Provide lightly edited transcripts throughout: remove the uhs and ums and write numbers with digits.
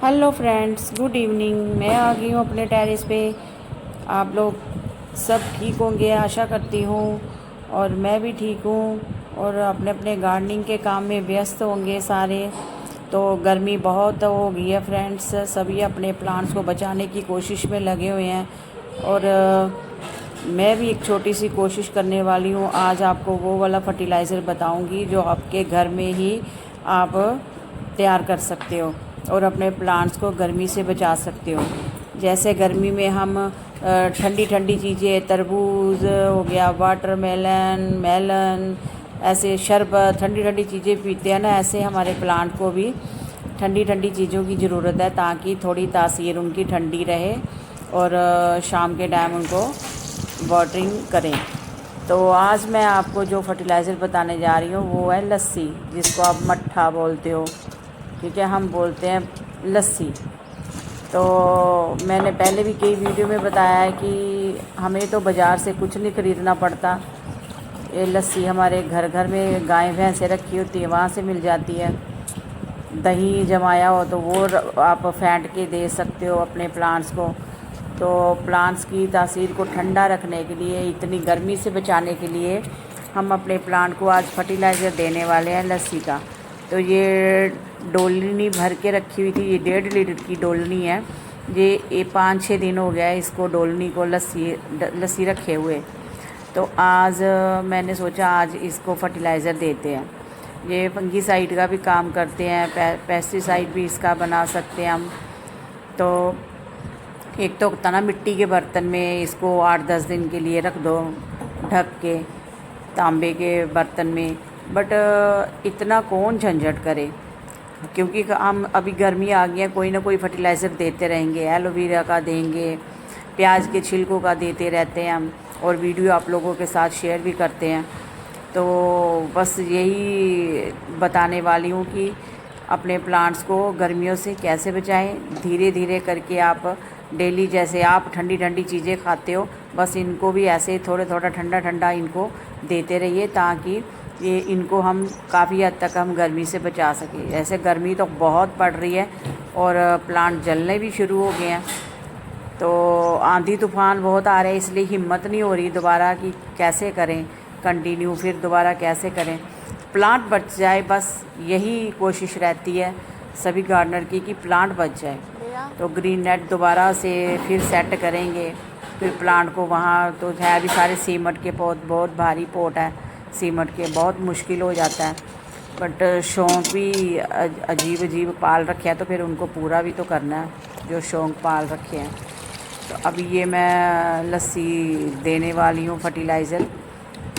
Hello friends, good evening. मैं आ गई हूँ अपने टेरेस पे। आप लोग सब ठीक होंगे आशा करती हूँ, और मैं भी ठीक हूँ और अपने अपने गार्डनिंग के काम में व्यस्त होंगे सारे। तो गर्मी बहुत हो गई है फ्रेंड्स, सभी अपने प्लांट्स को बचाने की कोशिश में लगे हुए हैं। और मैं भी एक छोटी सी कोशिश करने वाली हूँ। आज आपको वो वाला फर्टिलाइज़र बताऊँगी जो आपके घर में ही आप तैयार कर सकते हो और अपने प्लांट्स को गर्मी से बचा सकते हो। जैसे गर्मी में हम ठंडी ठंडी चीज़ें, तरबूज हो गया, वाटरमेलन, मेलन, ऐसे शरबत, ठंडी ठंडी चीज़ें पीते हैं ना, ऐसे हमारे प्लांट को भी ठंडी ठंडी चीज़ों की ज़रूरत है ताकि थोड़ी तासीर उनकी ठंडी रहे और शाम के टाइम उनको वाटरिंग करें। तो आज मैं आपको जो फर्टिलाइज़र बताने जा रही हूँ वो है लस्सी, जिसको आप मट्ठा बोलते हो, ठीक है, हम बोलते हैं लस्सी। तो मैंने पहले भी कई वीडियो में बताया है कि हमें तो बाज़ार से कुछ नहीं ख़रीदना पड़ता। ये लस्सी हमारे घर घर में गाय भैंसें रखी होती है, वहाँ से मिल जाती है। दही जमाया हो तो वो आप फेंट के दे सकते हो अपने प्लांट्स को। तो प्लांट्स की तासीर को ठंडा रखने के लिए, इतनी गर्मी से बचाने के लिए हम अपने प्लांट को आज फर्टिलाइज़र देने वाले हैं लस्सी का। तो ये डोलनी भर के रखी हुई थी, ये 1.5 लीटर की डोलनी है। ये 5-6 दिन हो गया है इसको, डोलनी को लस्सी रखे हुए। तो आज मैंने सोचा आज इसको फर्टिलाइज़र देते हैं। ये फंगीसाइड का भी काम करते हैं, पेस्टिसाइड भी इसका बना सकते हैं हम। तो एक तो होता ना, मिट्टी के बर्तन में इसको 8-10 दिन के लिए रख दो ढक के, तांबे के बर्तन में। बट इतना कौन झंझट करे, क्योंकि हम अभी गर्मी आ गई है, कोई ना कोई फर्टिलाइज़र देते रहेंगे। एलोवेरा का देंगे, प्याज के छिलकों का देते रहते हैं हम, और वीडियो आप लोगों के साथ शेयर भी करते हैं। तो बस यही बताने वाली हूँ कि अपने प्लांट्स को गर्मियों से कैसे बचाएं। धीरे धीरे करके आप डेली, जैसे आप ठंडी ठंडी चीज़ें खाते हो, बस इनको भी ऐसे थोड़ा थोड़ा ठंडा ठंडा इनको देते रहिए, ताकि ये इनको हम काफ़ी हद तक हम गर्मी से बचा सकें। ऐसे गर्मी तो बहुत पड़ रही है और प्लांट जलने भी शुरू हो गए हैं। तो आंधी तूफ़ान बहुत आ रहे हैं, इसलिए हिम्मत नहीं हो रही दोबारा कि कैसे करें कंटिन्यू, फिर दोबारा कैसे करें प्लांट बच जाए। बस यही कोशिश रहती है सभी गार्डनर की कि प्लांट बच जाए। तो ग्रीन नेट दोबारा से फिर सेट करेंगे, फिर प्लांट को वहाँ तो है अभी सारे सीमेंट के पौध, बहुत भारी पोट है सीमेंट के, बहुत मुश्किल हो जाता है। बट शौक़ भी अजीब अजीब पाल रखे हैं, तो फिर उनको पूरा भी तो करना है जो शौक़ पाल रखे हैं। तो अभी ये मैं लस्सी देने वाली हूँ फर्टिलाइज़र,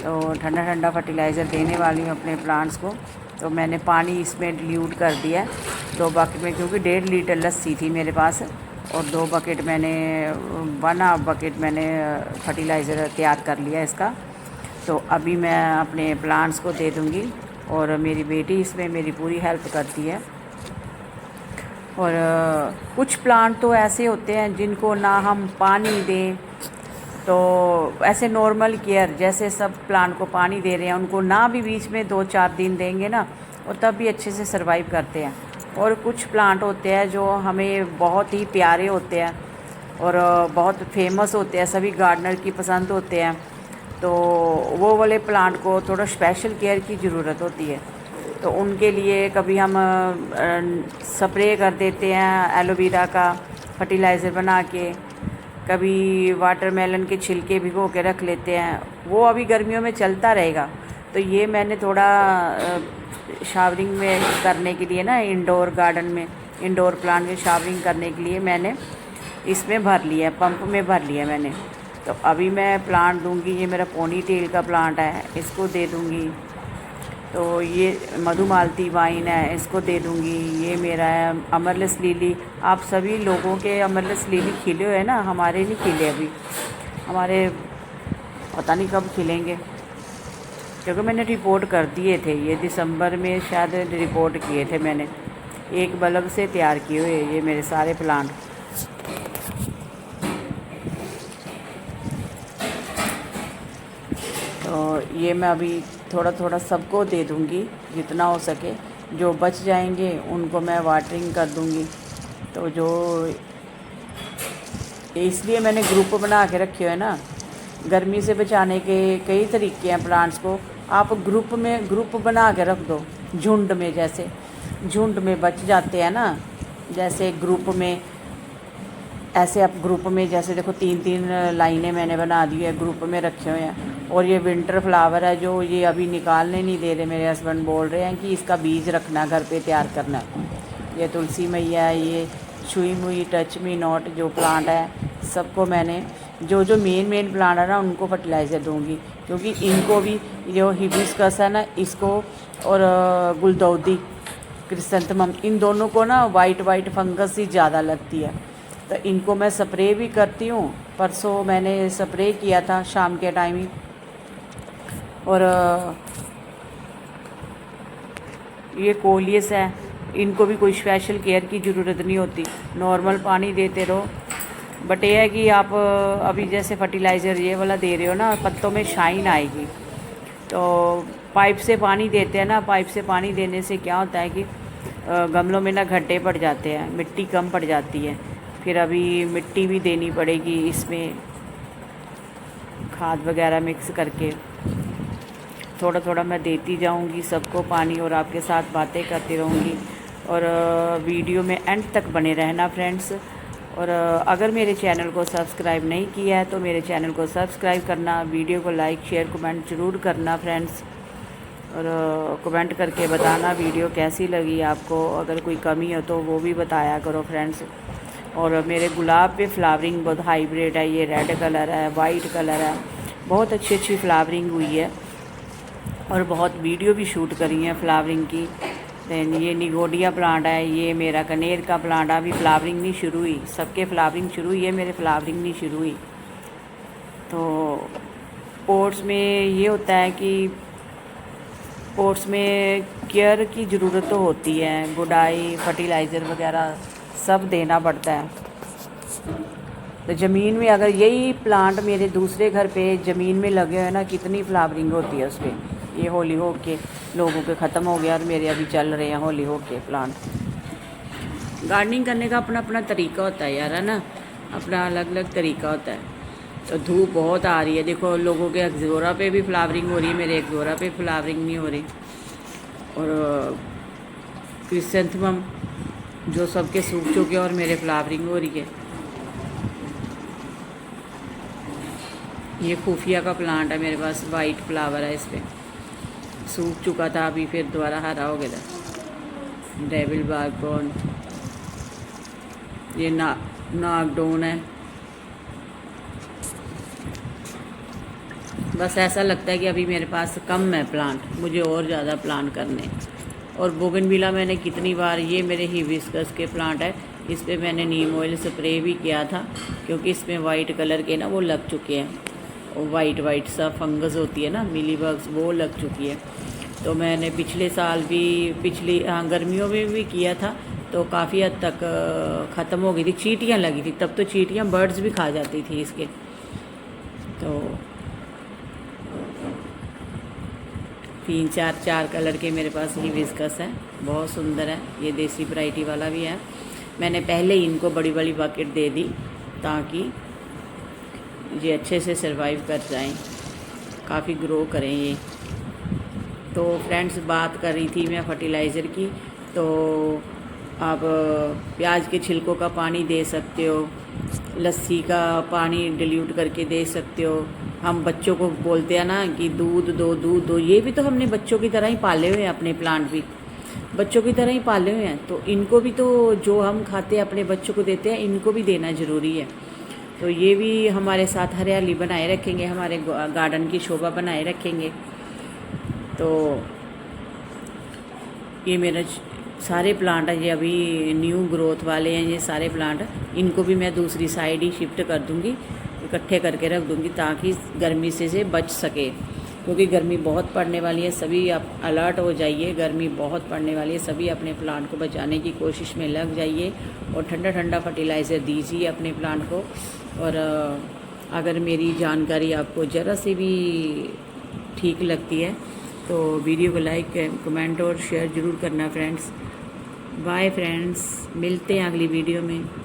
तो ठंडा ठंडा फर्टिलाइज़र देने वाली हूँ अपने प्लांट्स को। तो मैंने पानी इसमें डिल्यूट कर दिया है 2 बकेट में, क्योंकि 1.5 लीटर लस्सी थी मेरे पास, और 2 बकेट मैंने 1 बकेट मैंने फर्टिलाइज़र तैयार कर लिया इसका। तो अभी मैं अपने प्लांट्स को दे दूँगी, और मेरी बेटी इसमें मेरी पूरी हेल्प करती है। और कुछ प्लांट तो ऐसे होते हैं जिनको ना हम पानी दें, तो ऐसे नॉर्मल केयर, जैसे सब प्लांट को पानी दे रहे हैं, उनको ना भी बीच में 2-4 दिन देंगे ना, और तब भी अच्छे से सर्वाइव करते हैं। और कुछ प्लांट होते हैं जो हमें बहुत ही प्यारे होते हैं और बहुत फेमस होते हैं, सभी गार्डनर की पसंद होते हैं। तो वो वाले प्लांट को थोड़ा स्पेशल केयर की ज़रूरत होती है। तो उनके लिए कभी हम स्प्रे कर देते हैं एलोवेरा का फर्टिलाइज़र बना के, कभी वाटरमेलन के छिलके भिगो के रख लेते हैं, वो अभी गर्मियों में चलता रहेगा। तो ये मैंने थोड़ा शावरिंग में करने के लिए ना, इंडोर गार्डन में, इंडोर प्लांट में शावरिंग करने के लिए मैंने इसमें भर लिया, पंप में भर लिया मैंने। तो अभी मैं प्लांट दूंगी, ये मेरा पोनी टेल का प्लांट है, इसको दे दूंगी। तो ये मधुमालती वाइन है, इसको दे दूंगी। ये मेरा है अमरलिस लिली। आप सभी लोगों के अमरलिस लिली खिले हुए हैं ना, हमारे नहीं खिले अभी, हमारे पता नहीं कब खिलेंगे, क्योंकि मैंने रिपोर्ट कर दिए थे, ये दिसंबर में शायद रिपोर्ट किए थे मैंने। एक बल्ब से तैयार किए हुए ये मेरे सारे प्लांट। तो ये मैं अभी थोड़ा थोड़ा सबको दे दूँगी जितना हो सके, जो बच जाएंगे उनको मैं वाटरिंग कर दूँगी। तो जो इसलिए मैंने ग्रुप बना के रखे हुए हैं ना, गर्मी से बचाने के कई तरीके हैं प्लांट्स को। आप ग्रुप बना के रख दो, झुंड में, जैसे झुंड में बच जाते हैं ना, जैसे ग्रुप में, ऐसे आप ग्रुप में, जैसे देखो 3-3 लाइनें मैंने बना दी है, ग्रुप में रखे हुए हैं। और ये विंटर फ्लावर है जो ये अभी निकालने नहीं दे रहे, मेरे हस्बैंड बोल रहे हैं कि इसका बीज रखना, घर पे तैयार करना। ये तुलसी मैया है, ये छुई मुई टच मी नॉट जो प्लांट है, सबको मैंने जो मेन प्लांट है ना उनको फर्टिलाइज़र दूंगी, क्योंकि इनको भी जो हिबिस्कस है ना, इसको और गुलदाउदी क्रिसैंथेमम, इन दोनों को ना वाइट फंगस ही ज़्यादा लगती है। तो इनको मैं स्प्रे भी करती हूँ। परसों मैंने स्प्रे किया था शाम के टाइम ही। और ये कोलियस है, इनको भी कोई स्पेशल केयर की ज़रूरत नहीं होती, नॉर्मल पानी देते रहो। बट ये है कि आप अभी जैसे फर्टिलाइज़र ये वाला दे रहे हो ना, पत्तों में शाइन आएगी। तो पाइप से पानी देते हैं ना, पाइप से पानी देने से क्या होता है कि गमलों में ना गड्ढे पड़ जाते हैं, मिट्टी कम पड़ जाती है। फिर अभी मिट्टी भी देनी पड़ेगी, इसमें खाद वगैरह मिक्स करके थोड़ा थोड़ा मैं देती जाऊंगी सबको पानी, और आपके साथ बातें करती रहूँगी। और वीडियो में एंड तक बने रहना फ्रेंड्स। और अगर मेरे चैनल को सब्सक्राइब नहीं किया है तो मेरे चैनल को सब्सक्राइब करना, वीडियो को लाइक शेयर कमेंट ज़रूर करना फ्रेंड्स। और कमेंट करके बताना वीडियो कैसी लगी आपको, अगर कोई कमी हो तो वो भी बताया करो फ्रेंड्स। और मेरे गुलाब पे फ्लावरिंग बहुत हाइब्रिड है, ये रेड कलर है, वाइट कलर है, बहुत अच्छी फ्लावरिंग हुई है। और बहुत वीडियो भी शूट करी है फ्लावरिंग की। दैन ये निगोडिया प्लांट है, ये मेरा कनेर का प्लांट, अभी फ्लावरिंग नहीं शुरू हुई, सबके फ्लावरिंग शुरू हुई है, मेरे फ्लावरिंग नहीं शुरू हुई। तो पोट्स में ये होता है कि पोट्स में केयर की ज़रूरत तो होती है, गुडाई फर्टिलाइज़र वगैरह सब देना पड़ता है। तो ज़मीन में अगर यही प्लांट मेरे दूसरे घर पे ज़मीन में लगे हुए ना, कितनी फ्लावरिंग होती है उस पर। ये होली हो के लोगों के ख़त्म हो गया और मेरे अभी चल रहे हैं होली हो के प्लांट। गार्डनिंग करने का अपना अपना तरीका होता है यार, है ना, अपना अलग अलग तरीका होता है। तो धूप बहुत आ रही है, देखो लोगों के एक्जोरा पे भी फ्लावरिंग हो रही है, मेरे एक्जोरा पे फ्लावरिंग नहीं हो रही। और क्रिसैंथेमम जो सबके सूख चुके और मेरे फ्लावरिंग हो रही है। ये खुफिया का प्लांट है मेरे पास, वाइट फ्लावर है, इस पर सूख चुका था, अभी फिर दोबारा हरा हो गया था। डेविल बागबोन, ये नागडोन है। बस ऐसा लगता है कि अभी मेरे पास कम है प्लांट, मुझे और ज़्यादा प्लांट करने। और बोगनविला मैंने कितनी बार, ये मेरे हिबिस्कस के प्लांट है, इस पर मैंने नीम ऑयल स्प्रे भी किया था, क्योंकि इसमें वाइट कलर के ना वो लग चुके हैं, और वाइट सा फंगस होती है ना, मिलीबग्स, वो लग चुकी है। तो मैंने पिछले साल भी गर्मियों में भी किया था, तो काफ़ी हद तक ख़त्म हो गई थी, चींटियाँ लगी थी तब, तो चींटियाँ बर्ड्स भी खा जाती थी इसके। तो 3-4 कलर के मेरे पास हिबिस्कस है, बहुत सुंदर है। ये देसी वैरायटी वाला भी है। मैंने पहले ही इनको बड़ी बड़ी बकेट दे दी ताकि ये अच्छे से सरवाइव कर जाएं, काफ़ी ग्रो करें ये। तो फ्रेंड्स, बात कर रही थी मैं फर्टिलाइज़र की। तो आप प्याज के छिलकों का पानी दे सकते हो, लस्सी का पानी डिल्यूट करके दे सकते हो। हम बच्चों को बोलते हैं ना कि दूध दो, ये भी तो हमने बच्चों की तरह ही पाले हुए हैं, अपने प्लांट भी बच्चों की तरह ही पाले हुए हैं। तो इनको भी तो जो हम खाते हैं अपने बच्चों को देते हैं, इनको भी देना ज़रूरी है। तो ये भी हमारे साथ हरियाली बनाए रखेंगे, हमारे गार्डन की शोभा बनाए रखेंगे। तो ये मेरा सारे प्लांट है, ये अभी न्यू ग्रोथ वाले हैं ये सारे प्लांट। इनको भी मैं दूसरी साइड ही शिफ्ट कर दूंगी, इकट्ठे करके रख दूंगी ताकि गर्मी से बच सके, क्योंकि गर्मी बहुत पड़ने वाली है। सभी आप अलर्ट हो जाइए, गर्मी बहुत पड़ने वाली है। सभी अपने प्लांट को बचाने की कोशिश में लग जाइए और ठंडा ठंडा फर्टिलाइज़र दीजिए अपने प्लांट को। और अगर मेरी जानकारी आपको ज़रा से भी ठीक लगती है तो वीडियो को लाइक कमेंट और शेयर ज़रूर करना फ्रेंड्स। बाय फ्रेंड्स, मिलते हैं अगली वीडियो में।